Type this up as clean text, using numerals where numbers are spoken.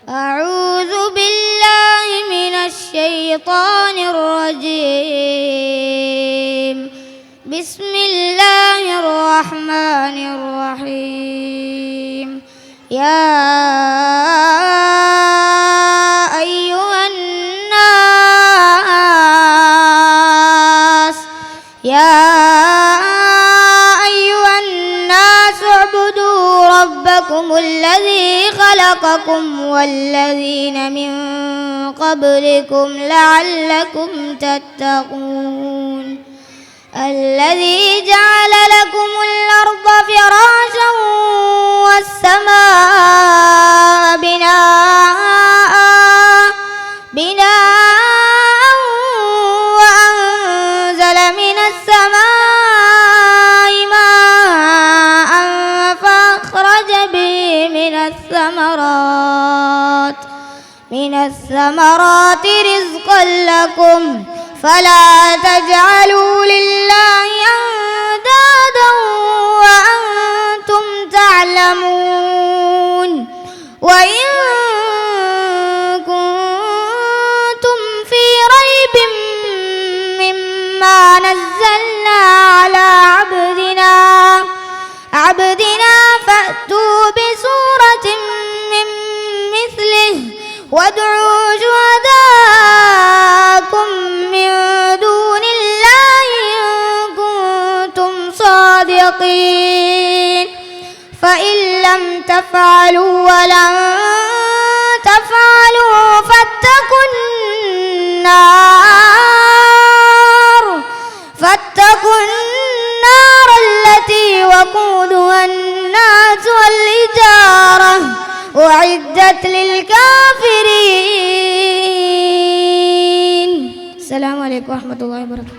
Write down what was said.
أعوذ بالله من الشيطان الرجيم. بسم الله الرحمن الرحيم. يا أيها الناس اعبدوا ربكم الذي خلقكم والذين من قبلكم لعلكم تتقون. الذي جعل لكم الأرض فراشا والسماء بناء وأنزل من السماء ماء فأخرج به من الثمرات رزقا لكم فلا تجعلوا لله أندادا وأنتم تعلمون. وإن كنتم في ريب مما نزلنا على عبدنا فأتوا بسورة من مثله وادعوا شهداءكم من دون الله إن كنتم صادقين. فإن لم تفعلوا ولن تفعلوا فاتقوا النار التي وقودها الناس والحجارة أعدت للكافرين. السلام عليكم ورحمة الله وبركاته.